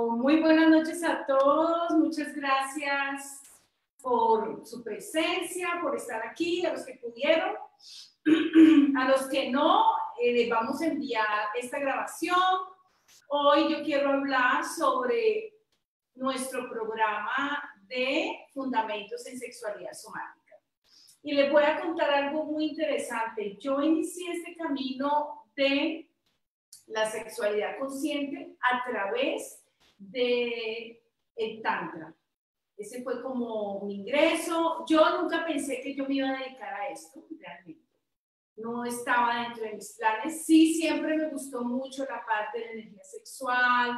Muy buenas noches a todos, muchas gracias por su presencia, por estar aquí, a los que pudieron, a los que no, les vamos a enviar esta grabación. Hoy yo quiero hablar sobre nuestro programa de Fundamentos en Sexualidad Somática. Y les voy a contar algo muy interesante. Yo inicié este camino de la sexualidad consciente a través de el Tantra. Ese fue como un ingreso. Yo nunca pensé que yo me iba a dedicar a esto, realmente. No estaba dentro de mis planes. Sí, siempre me gustó mucho la parte de la energía sexual.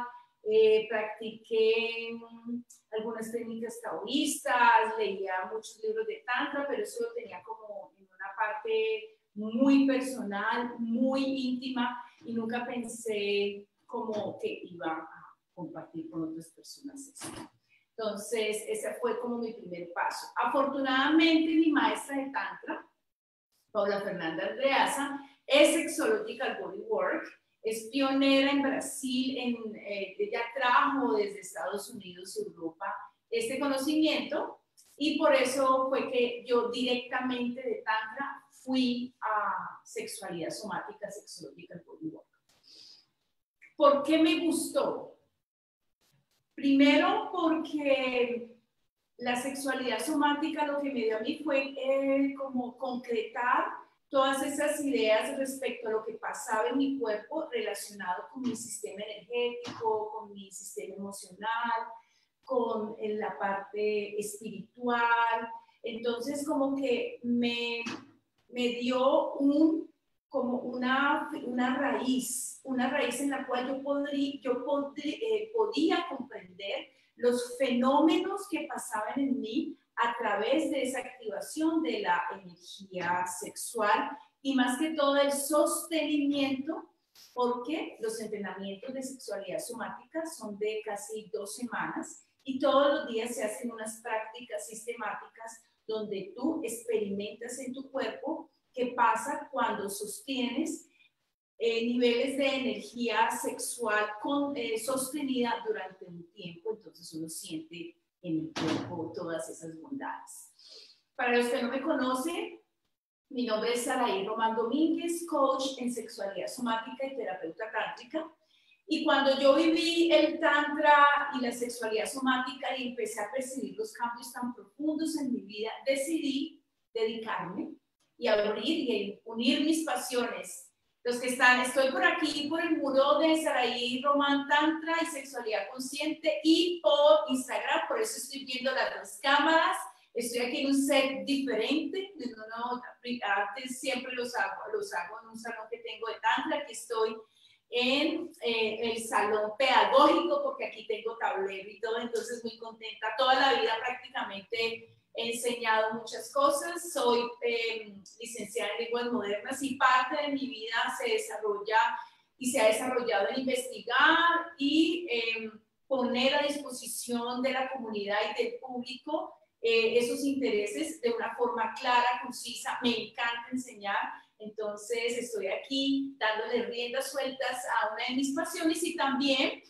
Practiqué algunas técnicas taoístas, leía muchos libros de Tantra, pero eso lo tenía como en una parte muy personal, muy íntima, y nunca pensé como que iba a compartir con otras personas eso. Entonces, ese fue como mi primer paso. Afortunadamente, mi maestra de Tantra, Paula Fernanda Andreasa, es Sexological Bodywork, es pionera en Brasil, ella trajo desde Estados Unidos y Europa este conocimiento, y por eso fue que yo directamente de Tantra fui a sexualidad somática, Sexological Bodywork. ¿Por qué me gustó? Primero porque la sexualidad somática lo que me dio a mí fue como concretar todas esas ideas respecto a lo que pasaba en mi cuerpo relacionado con mi sistema energético, con mi sistema emocional, con la parte espiritual. Entonces como que me dio como una raíz en la cual yo podía comprender los fenómenos que pasaban en mí a través de esa activación de la energía sexual, y más que todo el sostenimiento, porque los entrenamientos de sexualidad somática son de casi 2 semanas y todos los días se hacen unas prácticas sistemáticas donde tú experimentas en tu cuerpo qué pasa cuando sostienes niveles de energía sexual sostenida durante un tiempo. Entonces uno siente en el cuerpo todas esas bondades. Para los que no me conocen, mi nombre es Saraí Román Domínguez, coach en sexualidad somática y terapeuta tántrica. Y cuando yo viví el tantra y la sexualidad somática y empecé a percibir los cambios tan profundos en mi vida, decidí dedicarme y abrir y unir mis pasiones. Los que estoy por aquí, por el muro de Saraí Román Tantra y Sexualidad Consciente, y por Instagram, por eso estoy viendo las 2 cámaras. Estoy aquí en un set diferente. Antes siempre los hago en un salón que tengo de Tantra. Aquí estoy en el salón pedagógico porque aquí tengo tablero y todo, entonces muy contenta. Toda la vida prácticamente he enseñado muchas cosas, soy licenciada en lenguas modernas, y parte de mi vida se desarrolla y se ha desarrollado en investigar y poner a disposición de la comunidad y del público esos intereses de una forma clara, concisa. Me encanta enseñar, entonces estoy aquí dándole riendas sueltas a una de mis pasiones, y también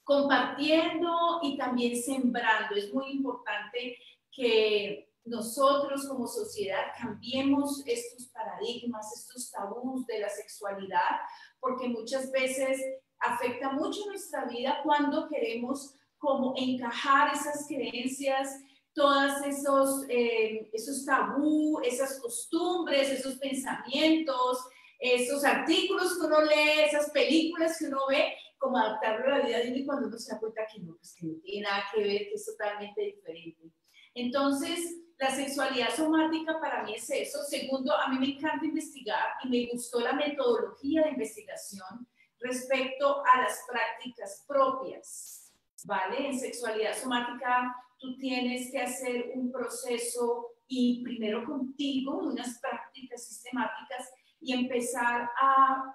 compartiendo y también sembrando. Es muy importante que nosotros como sociedad cambiemos estos paradigmas, estos tabús de la sexualidad, porque muchas veces afecta mucho nuestra vida cuando queremos como encajar esas creencias, todos esos tabú, esas costumbres, esos pensamientos, esos artículos que uno lee, esas películas que uno ve, como adaptarlo a la vida de uno y cuando uno se da cuenta que no, pues que no tiene nada que ver, que es totalmente diferente. Entonces, la sexualidad somática para mí es eso. Segundo, a mí me encanta investigar y me gustó la metodología de investigación respecto a las prácticas propias, ¿vale? En sexualidad somática tú tienes que hacer un proceso y primero contigo, unas prácticas sistemáticas y empezar a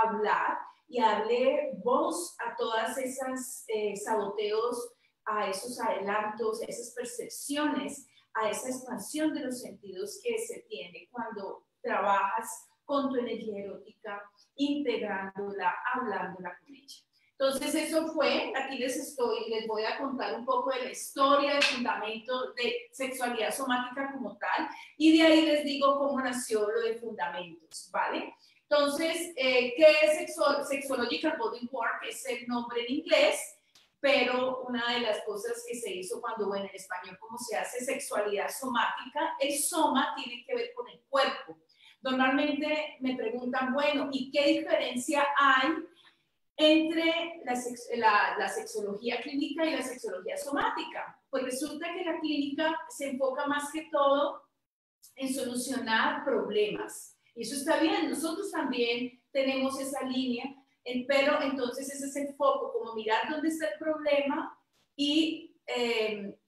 hablar y darle voz a todas esas saboteos, a esos adelantos, a esas percepciones, a esa expansión de los sentidos que se tiene cuando trabajas con tu energía erótica, integrándola, hablándola con ella. Entonces eso fue, aquí les voy a contar un poco de la historia, del fundamento de sexualidad somática como tal, y de ahí les digo cómo nació lo de fundamentos, ¿vale? Entonces, ¿qué es Sexological Body Work? Es el nombre en inglés, pero una de las cosas que se hizo cuando, bueno, en español, como se hace sexualidad somática, el soma tiene que ver con el cuerpo. Normalmente me preguntan, bueno, ¿y qué diferencia hay entre la sexología clínica y la sexología somática? Pues resulta que la clínica se enfoca más que todo en solucionar problemas. Y eso está bien, nosotros también tenemos esa línea, pero entonces ese es el foco, como mirar dónde está el problema y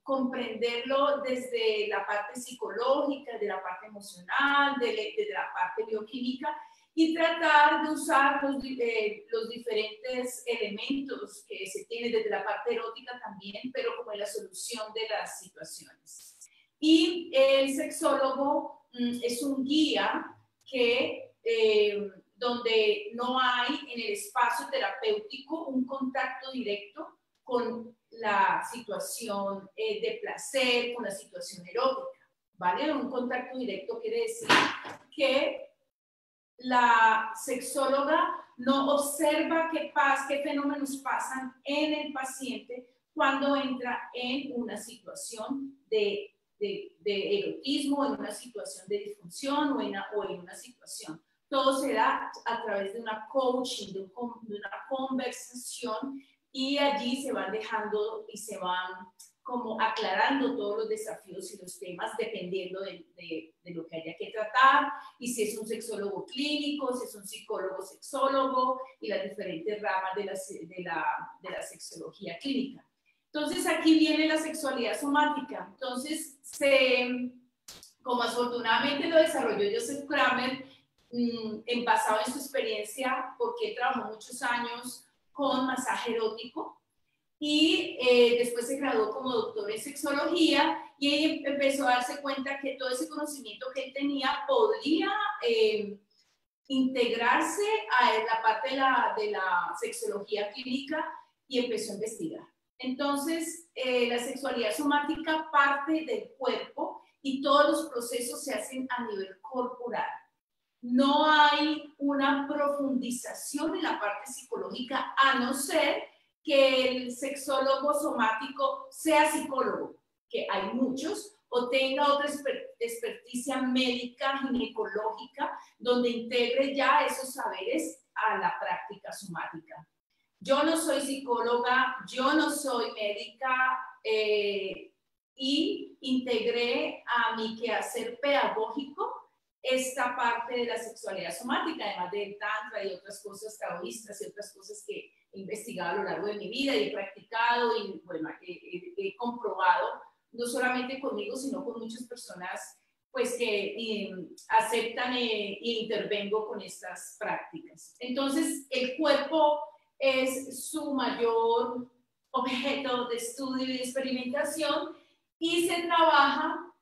comprenderlo desde la parte psicológica, de la parte emocional, de la parte bioquímica, y tratar de usar los diferentes elementos que se tienen desde la parte erótica también, pero como en la solución de las situaciones. Y el sexólogo es un guía que, donde no hay en el espacio terapéutico un contacto directo con la situación de placer, con la situación erótica, ¿vale? Un contacto directo quiere decir que la sexóloga no observa qué fenómenos pasan en el paciente cuando entra en una situación de erotismo, en una situación de disfunción o en una situación. Todo se da a través de una coaching, de una conversación, y allí se van dejando y se van como aclarando todos los desafíos y los temas dependiendo de lo que haya que tratar, y si es un sexólogo clínico, si es un psicólogo sexólogo y las diferentes ramas de la sexología clínica. Entonces aquí viene la sexualidad somática. Entonces, como afortunadamente lo desarrolló Joseph Kramer, basado en su experiencia, porque él trabajó muchos años con masaje erótico, y después se graduó como doctor en sexología, y él empezó a darse cuenta que todo ese conocimiento que él tenía podría integrarse a la parte de la sexología clínica, y empezó a investigar. Entonces, la sexualidad somática parte del cuerpo y todos los procesos se hacen a nivel corporal. No hay una profundización en la parte psicológica, a no ser que el sexólogo somático sea psicólogo, que hay muchos, o tenga otra experticia médica, ginecológica, donde integre ya esos saberes a la práctica somática. Yo no soy psicóloga, yo no soy médica, y integré a mi quehacer pedagógico esta parte de la sexualidad somática, además del tantra y otras cosas taoístas y otras cosas que he investigado a lo largo de mi vida y he practicado y bueno, he comprobado, no solamente conmigo, sino con muchas personas pues que aceptan e intervengo con estas prácticas. Entonces, el cuerpo es su mayor objeto de estudio y de experimentación, y se trabaja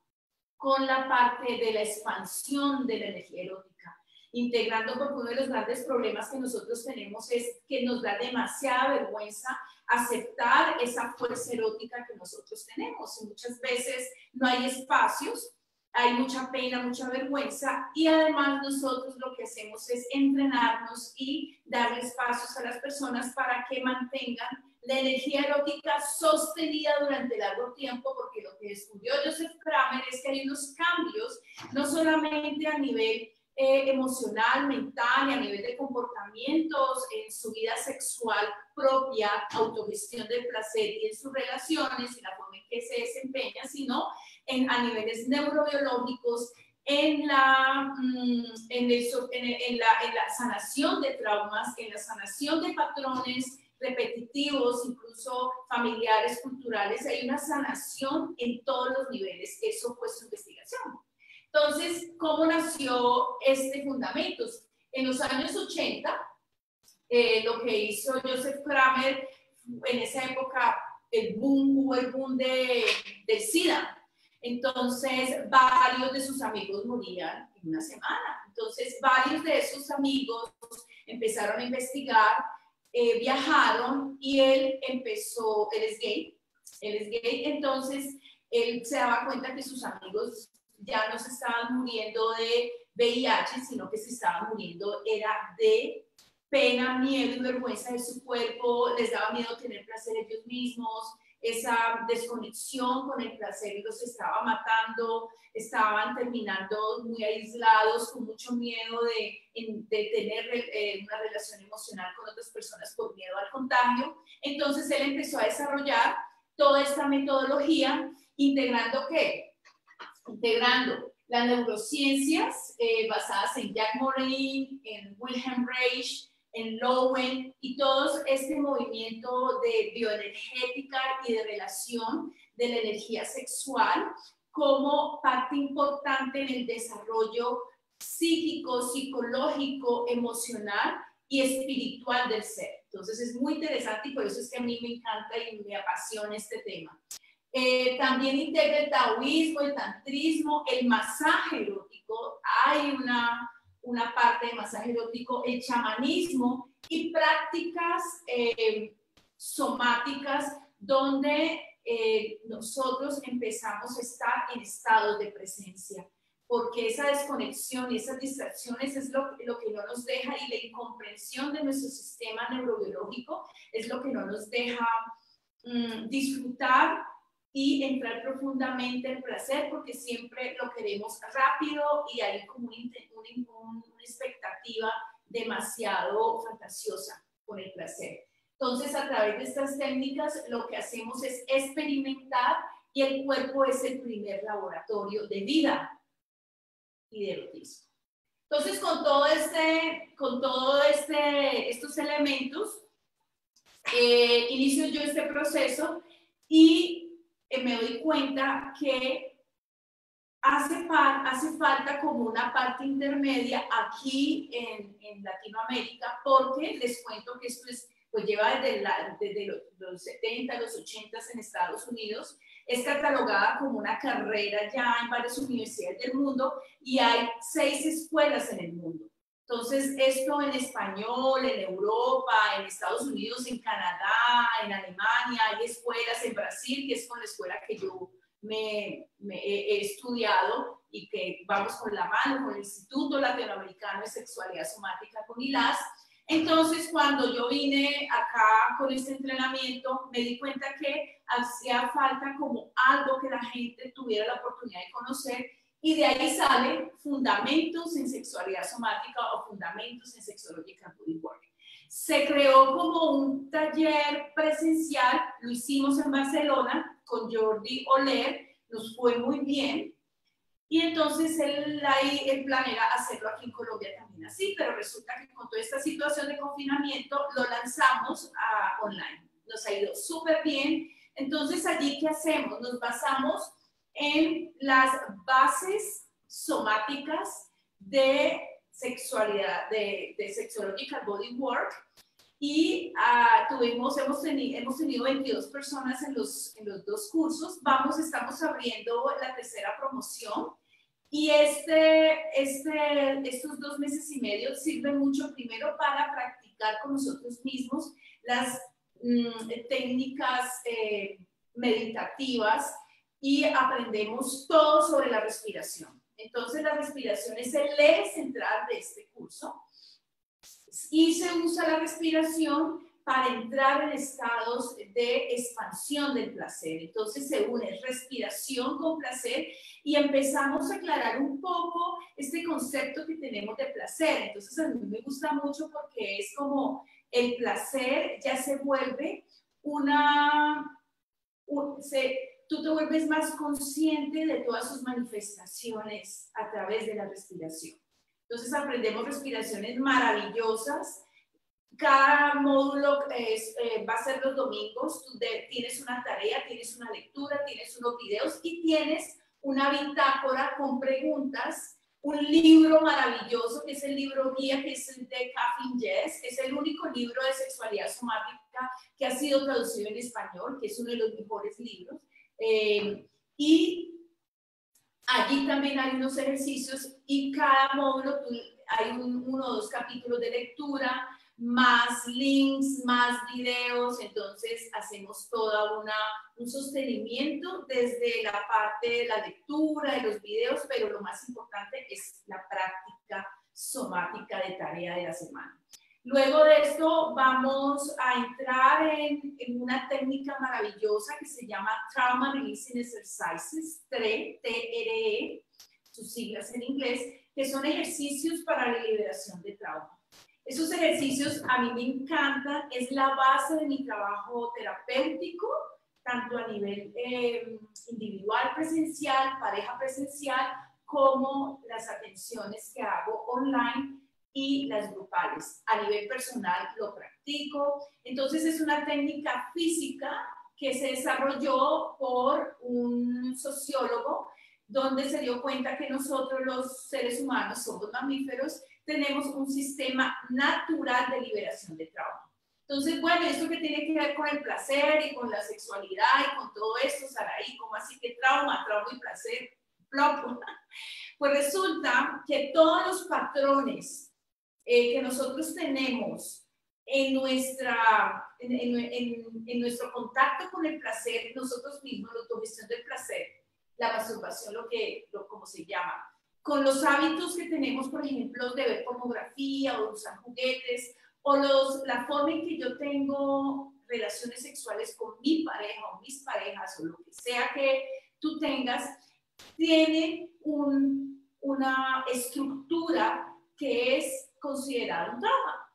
con la parte de la expansión de la energía erótica. integrando porque uno de los grandes problemas que nosotros tenemos es que nos da demasiada vergüenza aceptar esa fuerza erótica que nosotros tenemos. Y muchas veces no hay espacios, hay mucha pena, mucha vergüenza, y además nosotros lo que hacemos es entrenarnos y darle espacios a las personas para que mantengan la energía erótica sostenida durante largo tiempo, porque lo que descubrió Joseph Kramer es que hay unos cambios, no solamente a nivel emocional, mental y a nivel de comportamientos en su vida sexual propia, autogestión del placer y en sus relaciones y la forma en que se desempeña, sino a niveles neurobiológicos, en la sanación de traumas, en la sanación de patrones repetitivos, incluso familiares, culturales. Hay una sanación en todos los niveles. Eso fue su investigación. Entonces, ¿cómo nació este fundamento? En los años 80, lo que hizo Joseph Kramer, en esa época hubo el boom del SIDA. Entonces, varios de sus amigos morían en una semana. Entonces, varios de esos amigos empezaron a investigar, viajaron, y él es gay, entonces él se daba cuenta que sus amigos ya no se estaban muriendo de VIH, sino que se estaban muriendo era de pena, miedo y vergüenza de su cuerpo, les daba miedo tener placer ellos mismos, esa desconexión con el placer los estaba matando, estaban terminando muy aislados, con mucho miedo de tener una relación emocional con otras personas por miedo al contagio. Entonces él empezó a desarrollar toda esta metodología, integrando ¿qué? Integrando las neurociencias basadas en Jack Morin, en Wilhelm Reich, en Lowen, y todo este movimiento de bioenergética y de relación de la energía sexual como parte importante en el desarrollo psíquico, psicológico, emocional y espiritual del ser. Entonces es muy interesante y por eso es que a mí me encanta y me apasiona este tema. También integra el taoísmo, el tantrismo, el masaje erótico. Hay una parte de masaje erótico, el chamanismo y prácticas somáticas donde nosotros empezamos a estar en estados de presencia, porque esa desconexión y esas distracciones es lo que no nos deja, y la incomprensión de nuestro sistema neurobiológico es lo que no nos deja disfrutar y entrar profundamente en el placer, porque siempre lo queremos rápido y hay como una expectativa demasiado fantasiosa con el placer. Entonces, a través de estas técnicas, lo que hacemos es experimentar, y el cuerpo es el primer laboratorio de vida y de erotismo. Entonces, con estos elementos, inicio yo este proceso y me doy cuenta que hace falta como una parte intermedia aquí en Latinoamérica, porque les cuento que esto pues lleva desde los 70, los 80 en Estados Unidos, es catalogada como una carrera ya en varias universidades del mundo, y hay 6 escuelas en el mundo. Entonces, esto en español, en Europa, en Estados Unidos, en Canadá, en Alemania, hay escuelas en Brasil, que es con la escuela que yo me he estudiado y que vamos con la mano, con el Instituto Latinoamericano de Sexualidad Somática, con ILAS. Entonces, cuando yo vine acá con este entrenamiento, me di cuenta que hacía falta como algo que la gente tuviera la oportunidad de conocer, y de ahí salen Fundamentos en Sexualidad Somática o Fundamentos en Sexological Bodywork. Se creó como un taller presencial, lo hicimos en Barcelona con Jordi Oler, nos fue muy bien, y entonces el plan era hacerlo aquí en Colombia también así, pero resulta que con toda esta situación de confinamiento lo lanzamos online. Nos ha ido súper bien. Entonces, allí, ¿qué hacemos? Nos basamos en las bases somáticas de sexualidad, de Sexological Bodywork, y hemos tenido 22 personas en los 2 cursos. Estamos abriendo la tercera promoción Y estos 2 meses y medio sirven mucho primero para practicar con nosotros mismos las técnicas meditativas y aprendemos todo sobre la respiración. Entonces la respiración es el eje central de este curso y se usa la respiración para entrar en estados de expansión del placer. Entonces se une respiración con placer y empezamos a aclarar un poco este concepto que tenemos de placer. Entonces a mí me gusta mucho porque es como el placer ya se vuelve tú te vuelves más consciente de todas sus manifestaciones a través de la respiración. Entonces aprendemos respiraciones maravillosas. Cada módulo va a ser los domingos. Tú tienes una tarea, tienes una lectura, tienes unos videos y tienes una bitácora con preguntas, un libro maravilloso que es el libro guía, que es el de Kathleen Jess, que es el único libro de sexualidad somática que ha sido traducido en español, que es uno de los mejores libros. Y allí también hay unos ejercicios y cada módulo hay 1 o 2 capítulos de lectura, más links, más videos. Entonces hacemos toda un sostenimiento desde la parte de la lectura, de los videos, pero lo más importante es la práctica somática de tarea de la semana. Luego de esto vamos a entrar en una técnica maravillosa que se llama Trauma Releasing Exercises, TRE, sus siglas en inglés, que son ejercicios para la liberación de trauma. Esos ejercicios a mí me encantan, es la base de mi trabajo terapéutico, tanto a nivel individual presencial, pareja presencial, como las atenciones que hago online y las grupales. A nivel personal lo practico. Entonces es una técnica física que se desarrolló por un sociólogo donde se dio cuenta que nosotros los seres humanos somos mamíferos, tenemos un sistema natural de liberación de trauma. Entonces, bueno, ¿esto qué tiene que ver con el placer y con la sexualidad y con todo esto, Saraí? ¿Cómo así que trauma y placer? Pues resulta que todos los patrones que nosotros tenemos en nuestro contacto con el placer, nosotros mismos, la autogestión del placer, la masturbación, como se llama, con los hábitos que tenemos, por ejemplo, de ver pornografía o usar juguetes, o la forma en que yo tengo relaciones sexuales con mi pareja o mis parejas, o lo que sea que tú tengas, tiene una estructura que es considerado un trauma.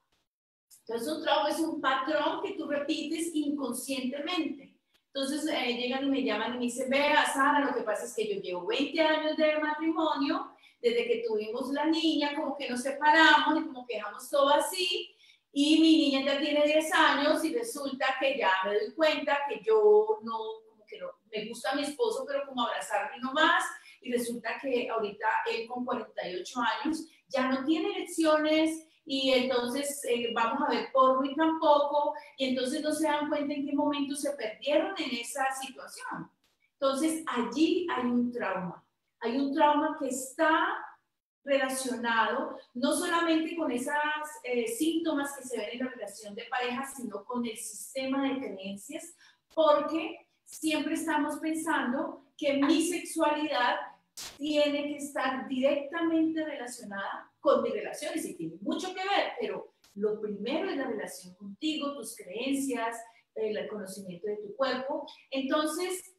Entonces, un trauma es un patrón que tú repites inconscientemente. Entonces, llegan y me llaman y me dicen, vea, Sara, lo que pasa es que yo llevo 20 años de matrimonio, desde que tuvimos la niña, como que nos separamos y como que dejamos todo así, y mi niña ya tiene 10 años y resulta que ya me doy cuenta que yo no, como que no, me gusta a mi esposo, pero como abrazarme nomás, y resulta que ahorita él con 48 años ya no tiene elecciones y entonces vamos a ver porno y tampoco, y entonces no se dan cuenta en qué momento se perdieron en esa situación. Entonces allí hay un trauma que está relacionado no solamente con esas síntomas que se ven en la relación de pareja, sino con el sistema de creencias, porque siempre estamos pensando que mi sexualidad tiene que estar directamente relacionada con mis relaciones y tiene mucho que ver, pero lo primero es la relación contigo, tus creencias, el conocimiento de tu cuerpo. Entonces,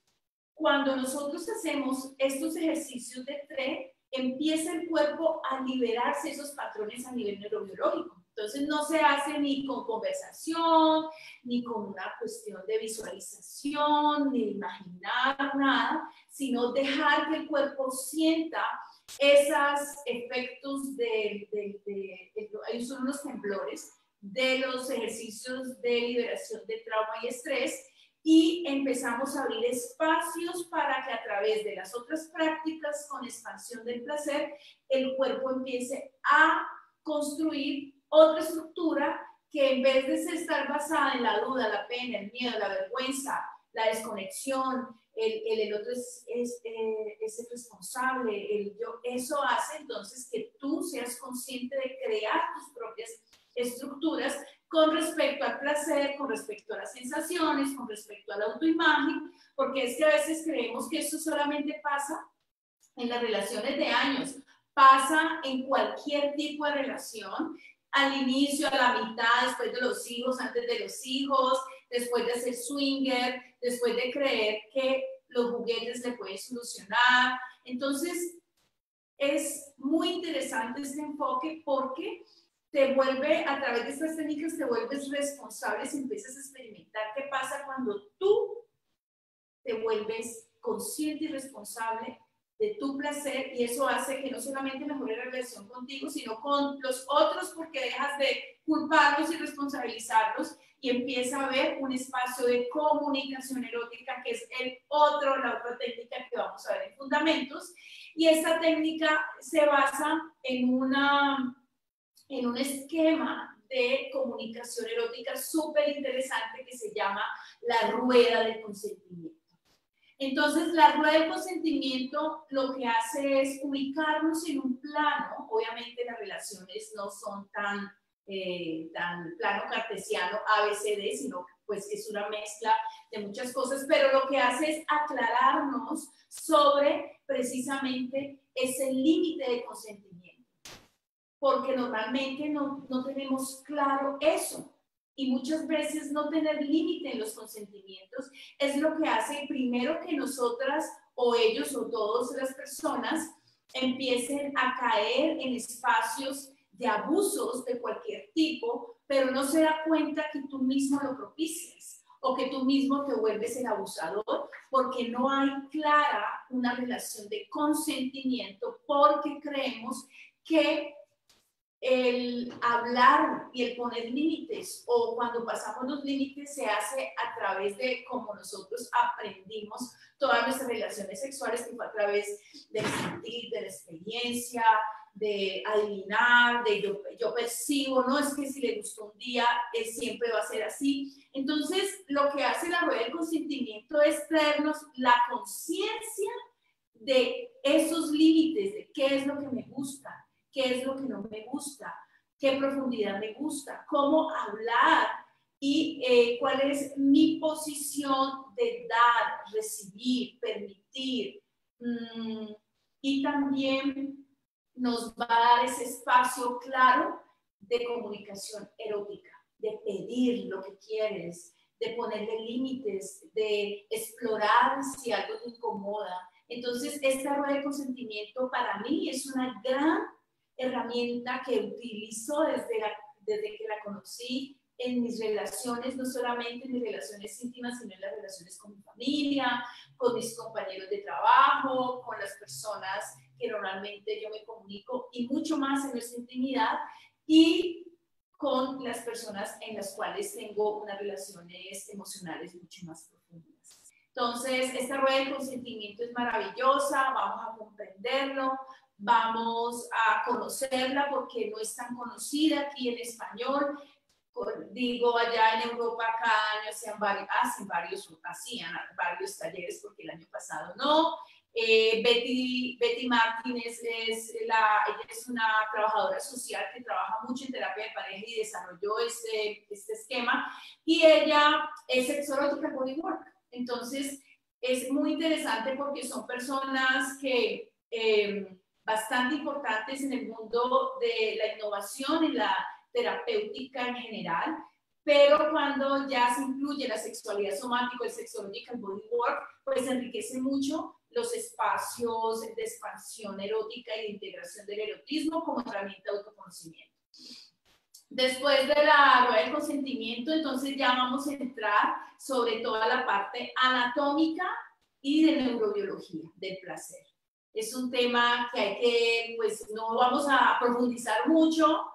cuando nosotros hacemos estos ejercicios de TRE, empieza el cuerpo a liberarse esos patrones a nivel neurobiológico. Entonces no se hace ni con conversación, ni con una cuestión de visualización, ni de imaginar nada, sino dejar que el cuerpo sienta esos efectos ahí son unos temblores, de los ejercicios de liberación de trauma y estrés, y empezamos a abrir espacios para que a través de las otras prácticas con expansión del placer, el cuerpo empiece a construir otra estructura que en vez de estar basada en la duda, la pena, el miedo, la vergüenza, la desconexión, el otro es el responsable, el yo. Eso hace entonces que tú seas consciente de crear tus propias estructuras con respecto al placer, con respecto a las sensaciones, con respecto a la autoimagen, porque es que a veces creemos que esto solamente pasa en las relaciones de años, pasa en cualquier tipo de relación, al inicio, a la mitad, después de los hijos, antes de los hijos, después de ser swinger, después de creer que los juguetes le pueden solucionar. Entonces, es muy interesante este enfoque porque te vuelve, a través de estas técnicas, te vuelves responsable y empiezas a experimentar qué pasa cuando tú te vuelves consciente y responsable de tu placer, y eso hace que no solamente mejore la relación contigo, sino con los otros, porque dejas de culparlos y responsabilizarlos y empieza a haber un espacio de comunicación erótica, que es la otra técnica que vamos a ver en fundamentos. Y esta técnica se basa en un esquema de comunicación erótica súper interesante que se llama la rueda del consentimiento. Entonces, la rueda del consentimiento lo que hace es ubicarnos en un plano. Obviamente las relaciones no son tan plano cartesiano ABCD, sino pues es una mezcla de muchas cosas, pero lo que hace es aclararnos sobre precisamente ese límite de consentimiento, porque normalmente no tenemos claro eso. Y muchas veces no tener límite en los consentimientos es lo que hace primero que nosotras o ellos o todas las personas empiecen a caer en espacios de abusos de cualquier tipo, pero no se da cuenta que tú mismo lo propicias o que tú mismo te vuelves el abusador, porque no hay clara una relación de consentimiento, porque creemos que el hablar y el poner límites, o cuando pasamos los límites, se hace a través de cómo nosotros aprendimos todas nuestras relaciones sexuales, que fue a través del sentir, de la experiencia, de adivinar, de yo percibo, no es que si le gustó un día, siempre va a ser así. Entonces, lo que hace la rueda del consentimiento es traernos la conciencia de esos límites, de qué es lo que me gusta, qué es lo que no me gusta, qué profundidad me gusta, cómo hablar y cuál es mi posición de dar, recibir, permitir. Y también nos va a dar ese espacio claro de comunicación erótica, de pedir lo que quieres, de ponerle límites, de explorar si algo te incomoda. Entonces, esta rueda de consentimiento para mí es una gran herramienta que utilizo desde que la conocí en mis relaciones, no solamente en mis relaciones íntimas, sino en las relaciones con mi familia, con mis compañeros de trabajo, con las personas que normalmente yo me comunico, y mucho más en nuestra intimidad, y con las personas en las cuales tengo unas relaciones emocionales mucho más profundas. Entonces, esta rueda de consentimiento es maravillosa, vamos a comprenderlo, vamos a conocerla porque no es tan conocida aquí en español. Digo, allá en Europa cada año hacían varios talleres, porque el año pasado no. Betty Martínez ella es una trabajadora social que trabaja mucho en terapia de pareja y desarrolló este esquema, y ella es sexológica bodywork. Entonces es muy interesante porque son personas que bastante importantes en el mundo de la innovación y la terapéutica en general, pero cuando ya se incluye la sexualidad somática, el sexological bodywork, pues enriquece mucho los espacios de expansión erótica y de integración del erotismo como herramienta de autoconocimiento. Después de la rueda del consentimiento, entonces ya vamos a entrar sobre toda la parte anatómica y de neurobiología del placer. Es un tema que pues no vamos a profundizar mucho,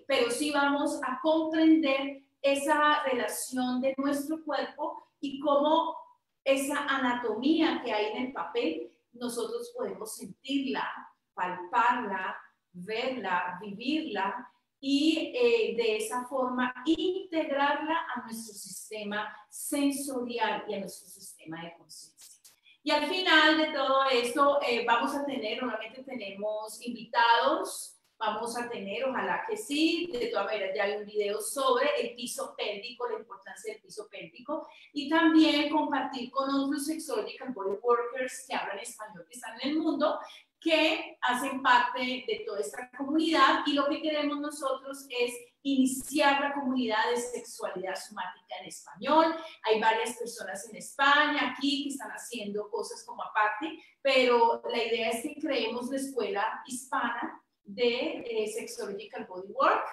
pero sí vamos a comprender esa relación de nuestro cuerpo y cómo esa anatomía que hay en el papel nosotros podemos sentirla, palparla, verla, vivirla, y de esa forma integrarla a nuestro sistema sensorial y a nuestro sistema de conciencia. Y al final de todo esto vamos a tener, normalmente tenemos invitados, vamos a tener, ojalá que sí, de todas maneras ya hay un video sobre el piso pélvico, la importancia del piso pélvico, y también compartir con otros sexological body workers que hablan español, que están en el mundo, que hacen parte de toda esta comunidad, y lo que queremos nosotros es iniciar la comunidad de sexualidad somática en español. Hay varias personas en España, aquí, que están haciendo cosas como aparte, pero la idea es que creemos la escuela hispana de Sexological Bodywork.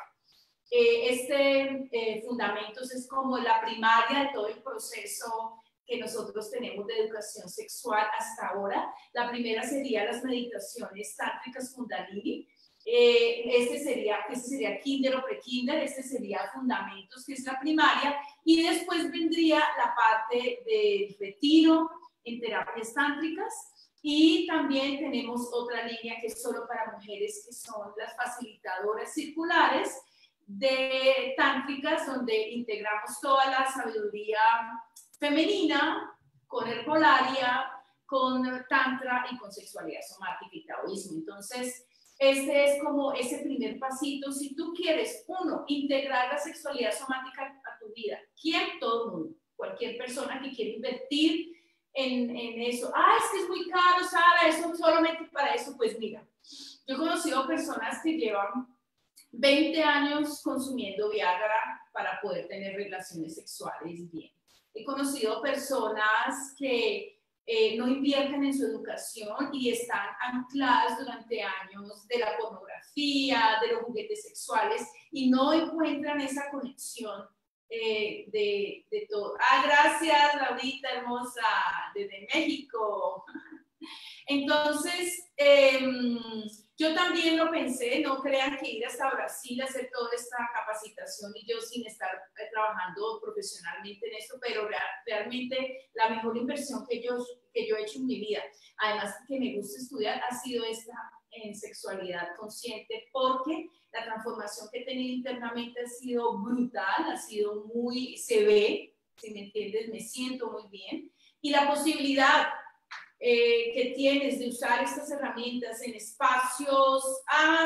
Fundamentos es como la primaria de todo el proceso que nosotros tenemos de educación sexual hasta ahora. La primera sería las meditaciones tántricas Kundalini. Este sería kinder o pre-kinder, este sería fundamentos, que es la primaria, y después vendría la parte del retiro en terapias tántricas, y también tenemos otra línea que es solo para mujeres, que son las facilitadoras circulares de tántricas, donde integramos toda la sabiduría femenina con herbolaria, con tantra y con sexualidad somática y taoísmo. Entonces, este es como ese primer pasito. Si tú quieres, uno, integrar la sexualidad somática a tu vida. ¿Quién? Todo el mundo. Cualquier persona que quiera invertir en eso. Ah, es que es muy caro, Sara, eso solamente para eso. Pues mira, yo he conocido personas que llevan 20 años consumiendo Viagra para poder tener relaciones sexuales bien. He conocido personas que no invierten en su educación y están ancladas durante años de la pornografía, de los juguetes sexuales, y no encuentran esa conexión de todo. Ah, gracias, Laurita hermosa, desde México. Entonces, yo también lo pensé, no crean que ir hasta Brasil a hacer toda esta capacitación y yo sin estar trabajando profesionalmente en esto, pero realmente la mejor inversión que yo he hecho en mi vida, además que me gusta estudiar, ha sido esta en sexualidad consciente, porque la transformación que he tenido internamente ha sido brutal, ha sido muy, se ve, si me entiendes, me siento muy bien, y la posibilidad que tienes de usar estas herramientas en espacios,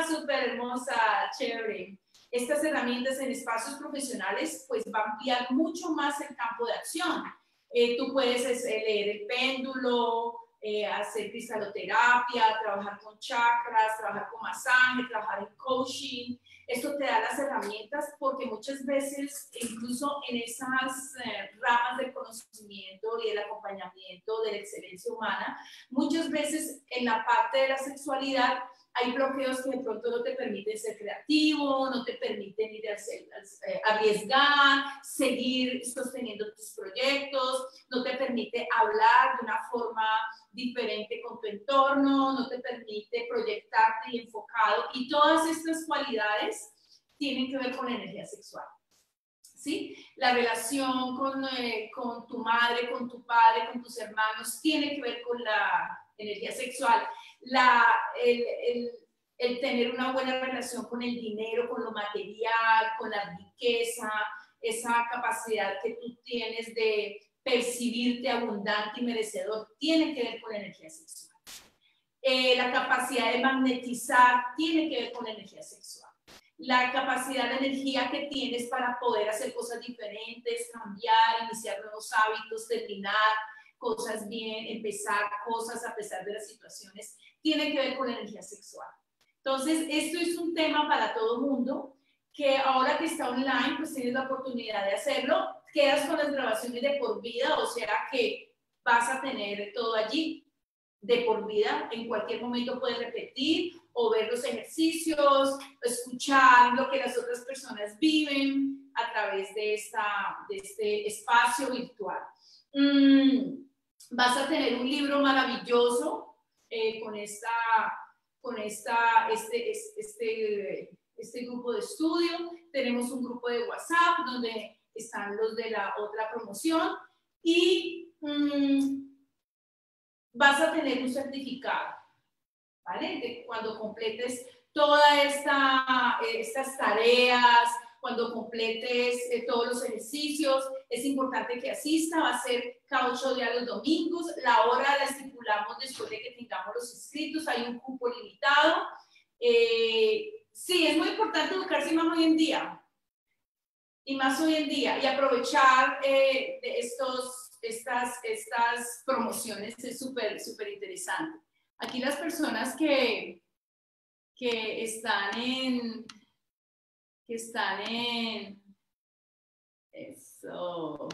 súper hermosa, chévere, estas herramientas en espacios profesionales, pues va a ampliar mucho más el campo de acción. Tú puedes leer el péndulo, hacer cristaloterapia, trabajar con chakras, trabajar con masaje, trabajar en coaching. Esto te da las herramientas, porque muchas veces, incluso en esas ramas del conocimiento y del acompañamiento de la excelencia humana, muchas veces en la parte de la sexualidad hay bloqueos que de pronto no te permiten ser creativo, no te permiten ir a arriesgar, seguir sosteniendo tus proyectos, no te permite hablar de una forma diferente con tu entorno, no te permite proyectarte y enfocado, y todas estas cualidades tienen que ver con la energía sexual. ¿Sí? La relación con tu madre, con tu padre, con tus hermanos, tiene que ver con la energía sexual. El tener una buena relación con el dinero, con lo material, con la riqueza, esa capacidad que tú tienes de percibirte abundante y merecedor, tiene que ver con la energía sexual. La capacidad de magnetizar tiene que ver con la energía sexual. La capacidad de energía que tienes para poder hacer cosas diferentes, cambiar, iniciar nuevos hábitos, terminar cosas bien, empezar cosas a pesar de las situaciones, tiene que ver con la energía sexual. Entonces, esto es un tema para todo el mundo, que ahora que está online, pues tienes la oportunidad de hacerlo. Quedas con las grabaciones de por vida, o sea que vas a tener todo allí de por vida. En cualquier momento puedes repetir o ver los ejercicios, escuchar lo que las otras personas viven a través de este espacio virtual. Vas a tener un libro maravilloso con este grupo de estudio. Tenemos un grupo de WhatsApp donde están los de la otra promoción, y vas a tener un certificado, ¿vale? De cuando completes todas estas tareas, cuando completes todos los ejercicios, es importante que asista, va a ser cada 8 días los domingos, la hora la estipulamos después de que tengamos los inscritos, hay un cupo limitado. Sí, es muy importante educarse más hoy en día, y más hoy en día, y aprovechar de estas promociones es súper interesante. Aquí las personas que están en eso,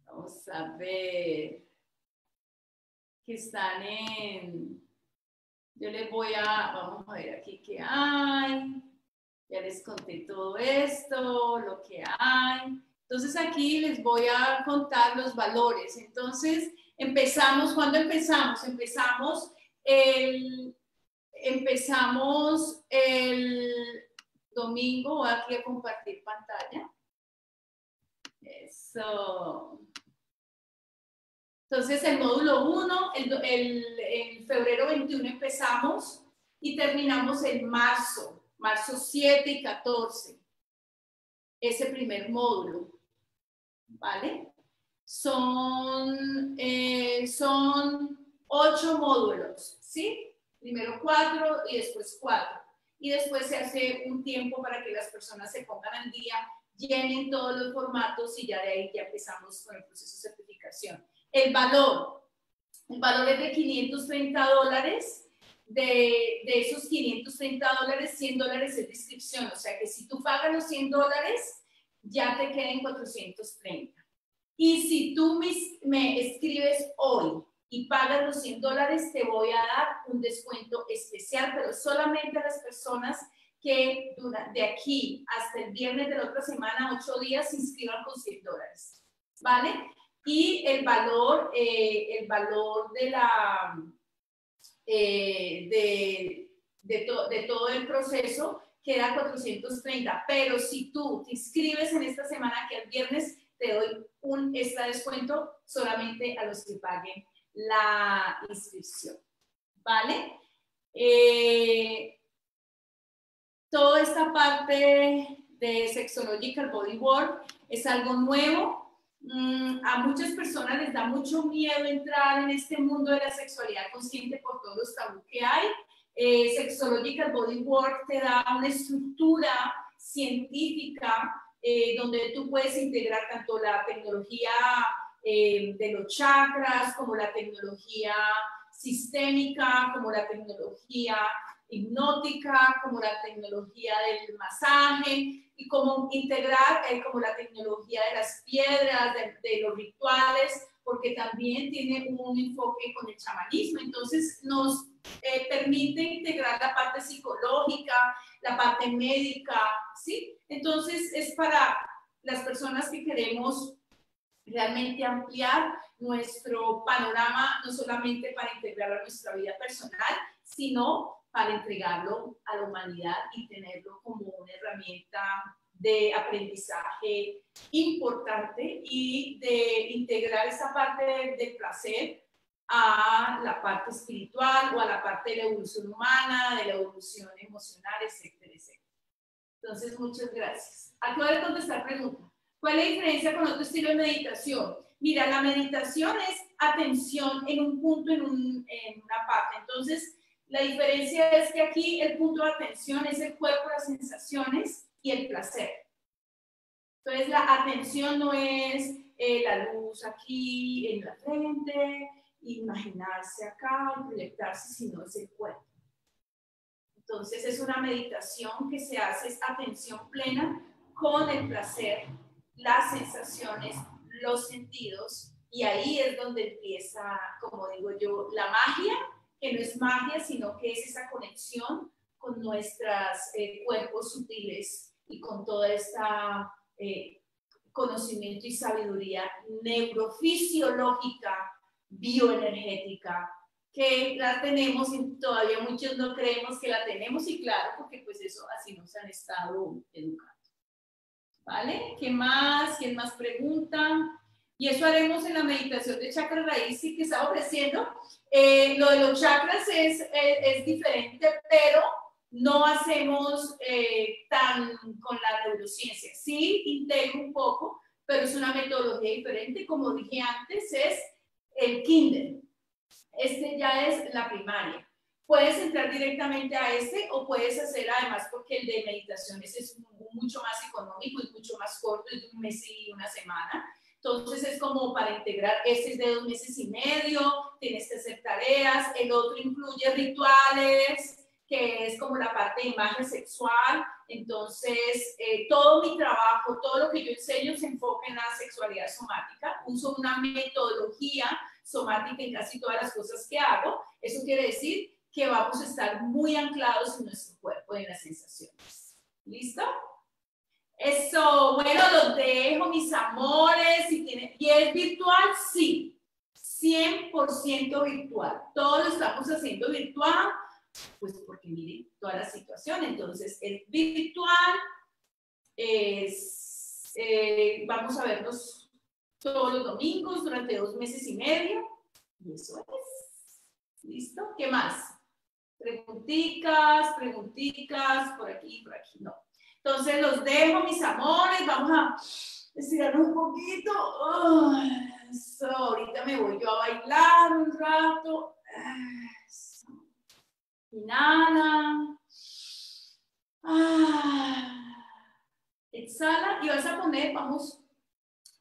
vamos a ver, que están yo les voy vamos a ver aquí qué hay, ya les conté todo esto, lo que hay. Entonces aquí les voy a contar los valores. Entonces empezamos, ¿cuándo empezamos? Empezamos el domingo, voy aquí a compartir pantalla. Eso. Entonces el módulo 1, en febrero 21 empezamos y terminamos en marzo 7 y 14, ese primer módulo, ¿vale? Son 8 módulos, ¿sí? Primero 4 y después 4. Y después se hace un tiempo para que las personas se pongan al día, llenen todos los formatos y ya de ahí ya empezamos con el proceso de certificación. El valor es de $530. De esos $530, $100 es de inscripción. O sea que si tú pagas los $100, ya te queden 430. Y si tú me escribes hoy y pagas los $100, te voy a dar un descuento especial, pero solamente a las personas que de aquí hasta el viernes de la otra semana, 8 días, se inscriban con $100, ¿vale? Y el valor de todo el proceso queda 430, pero si tú te inscribes en esta semana, que el viernes te doy un extra descuento solamente a los que paguen la inscripción, ¿vale? Toda esta parte de Sexological Bodywork es algo nuevo. A muchas personas les da mucho miedo entrar en este mundo de la sexualidad consciente por todos los tabús que hay. Sexological Bodywork te da una estructura científica donde tú puedes integrar tanto la tecnología de los chakras, como la tecnología sistémica, como la tecnología hipnótica, como la tecnología del masaje, y cómo integrar como la tecnología de las piedras, de los rituales, porque también tiene un enfoque con el chamanismo. Entonces nos permite integrar la parte psicológica, la parte médica, ¿sí? Entonces es para las personas que queremos realmente ampliar nuestro panorama, no solamente para integrarlo a nuestra vida personal, sino para entregarlo a la humanidad y tenerlo como una herramienta de aprendizaje importante y de integrar esa parte del placer a la parte espiritual o a la parte de la evolución humana, de la evolución emocional, etcétera, etcétera. Entonces, muchas gracias. Acabo de contestar preguntas. ¿Cuál es la diferencia con otro estilo de meditación? Mira, la meditación es atención en un punto, en una parte. Entonces, la diferencia es que aquí el punto de atención es el cuerpo, las sensaciones y el placer. Entonces, la atención no es la luz aquí en la frente, imaginarse acá, proyectarse, sino es el cuerpo. Entonces, es una meditación que se hace, es atención plena con el placer, las sensaciones, los sentidos, y ahí es donde empieza, como digo yo, la magia, que no es magia, sino que es esa conexión con nuestros cuerpos sutiles y con toda esta conocimiento y sabiduría neurofisiológica, bioenergética, que la tenemos y todavía muchos no creemos que la tenemos, y claro, porque pues eso así nos han estado educando. ¿Vale? ¿Qué más? ¿Quién más pregunta? Y eso haremos en la meditación de chakra raíz que está ofreciendo. Lo de los chakras es diferente, pero no hacemos tan con la neurociencia. Sí, integro un poco, pero es una metodología diferente. Como dije antes, es el kinder. Este ya es la primaria. Puedes entrar directamente a este o puedes hacer además, porque el de meditaciones es mucho más económico, es mucho más corto, es de un mes y una semana. Entonces es como para integrar, este es de 2 meses y medio, tienes que hacer tareas, el otro incluye rituales, que es como la parte de imagen sexual. Entonces todo mi trabajo, todo lo que yo enseño se enfoca en la sexualidad somática. Uso una metodología somática en casi todas las cosas que hago. Eso quiere decir que vamos a estar muy anclados en nuestro cuerpo, en las sensaciones. ¿Listo? Eso, bueno, los dejo, mis amores. ¿Y es virtual? Sí, 100% virtual. Todo lo estamos haciendo virtual, pues porque miren toda la situación. Entonces, es virtual, vamos a vernos todos los domingos durante 2 meses y medio. Y eso es. ¿Listo? ¿Qué más? Preguntitas, por aquí, no. Entonces los dejo, mis amores, vamos a estirarnos un poquito. Eso, ahorita me voy yo a bailar un rato. Eso. Inhala. Exhala y vas a poner, vamos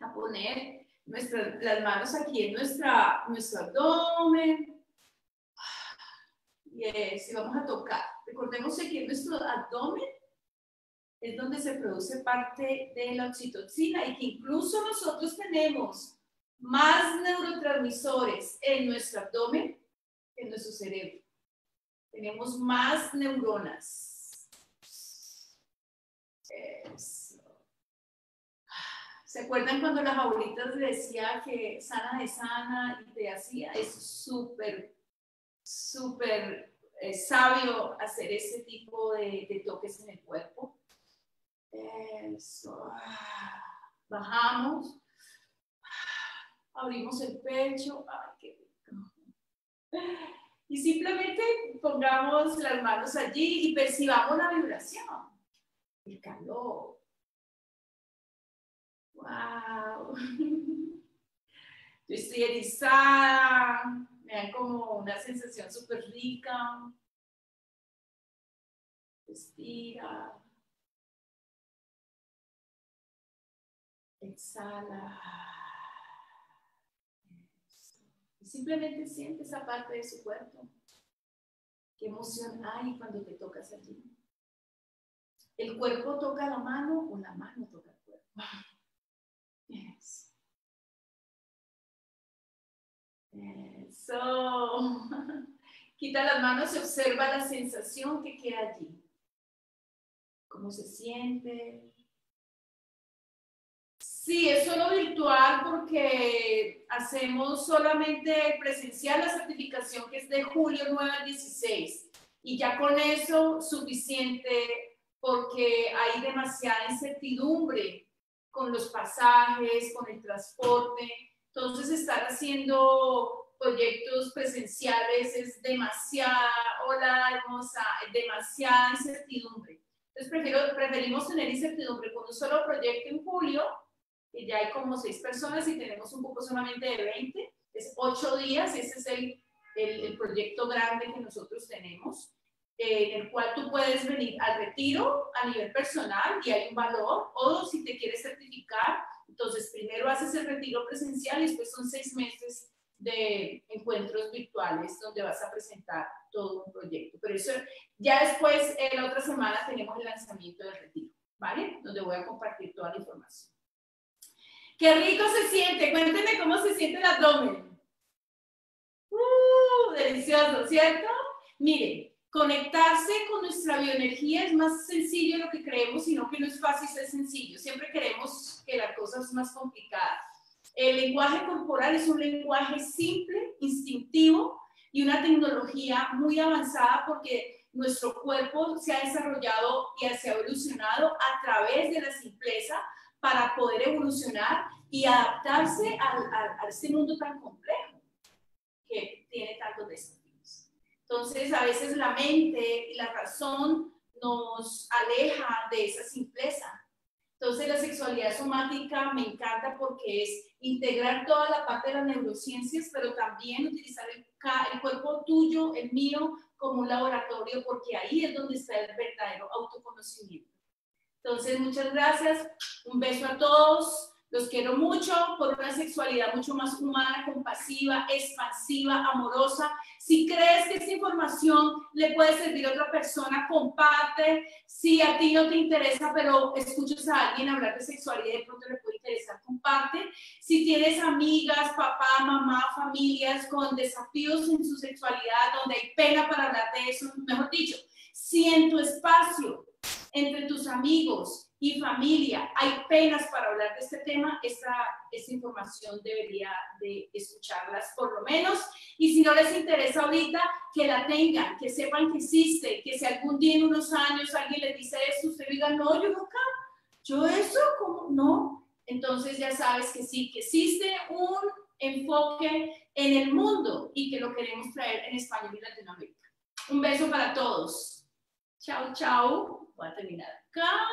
a poner las manos aquí en nuestro abdomen. Yes, y vamos a tocar. Recordemos que aquí en nuestro abdomen es donde se produce parte de la oxitocina y que incluso nosotros tenemos más neurotransmisores en nuestro abdomen que en nuestro cerebro. Tenemos más neuronas. Eso. ¿Se acuerdan cuando las abuelitas decían que sana de sana y te hacía? Es súper sabio hacer ese tipo de toques en el cuerpo. Eso. Bajamos. Abrimos el pecho. Ay, qué rico. Y simplemente pongamos las manos allí y percibamos la vibración. El calor. Wow. Yo estoy erizada. Me da como una sensación súper rica. Respira. Exhala. Y simplemente siente esa parte de su cuerpo. ¿Qué emoción hay cuando te tocas allí? ¿El cuerpo toca la mano o la mano toca el cuerpo? Yes. Eso. Quita las manos y observa la sensación que queda allí. ¿Cómo se siente? Sí, es solo virtual porque hacemos solamente presencial la certificación que es de julio 9 al 16 y ya con eso suficiente porque hay demasiada incertidumbre con los pasajes, con el transporte. Entonces estar haciendo proyectos presenciales es demasiada, hola hermosa, demasiada incertidumbre. Entonces preferimos tener incertidumbre con un solo proyecto en julio, que ya hay como 6 personas y tenemos un poco solamente de 20, es 8 días, ese es el proyecto grande que nosotros tenemos, en el cual tú puedes venir al retiro a nivel personal y hay un valor, o si te quieres certificar, entonces primero haces el retiro presencial y después son 6 meses de encuentros virtuales donde vas a presentar todo un proyecto. Pero eso ya después, la otra semana tenemos el lanzamiento del retiro, ¿vale? Donde voy a compartir toda la información. ¡Qué rico se siente! Cuéntenme cómo se siente el abdomen. Delicioso, ¿cierto? Miren, conectarse con nuestra bioenergía es más sencillo de lo que creemos, sino que no es fácil ser sencillo. Siempre queremos que la cosa es más complicada. El lenguaje corporal es un lenguaje simple, instintivo y una tecnología muy avanzada porque nuestro cuerpo se ha desarrollado y se ha evolucionado a través de la simpleza para poder evolucionar y adaptarse a este mundo tan complejo que tiene tantos desafíos. Entonces, a veces la mente y la razón nos aleja de esa simpleza. Entonces la sexualidad somática me encanta porque es integrar toda la parte de las neurociencias, pero también utilizar el cuerpo tuyo, el mío, como un laboratorio, porque ahí es donde está el verdadero autoconocimiento. Entonces, muchas gracias, un beso a todos, los quiero mucho por una sexualidad mucho más humana, compasiva, expansiva, amorosa. Si crees que esta información le puede servir a otra persona, comparte. Si a ti no te interesa, pero escuchas a alguien hablar de sexualidad y de pronto le puede interesar, comparte. Si tienes amigas, papá, mamá, familias con desafíos en su sexualidad, donde hay pena para hablar de eso, mejor dicho, si en tu espacio entre tus amigos y familia hay penas para hablar de este tema, esta información debería de escucharlas por lo menos, y si no les interesa ahorita, que la tengan, que sepan que existe, que si algún día en unos años alguien les dice eso, usted diga, no, yo nunca, yo eso, ¿cómo? No, entonces ya sabes que sí, que existe un enfoque en el mundo y que lo queremos traer en español y Latinoamérica. Un beso para todos. Chao, chao. Voy a terminar acá.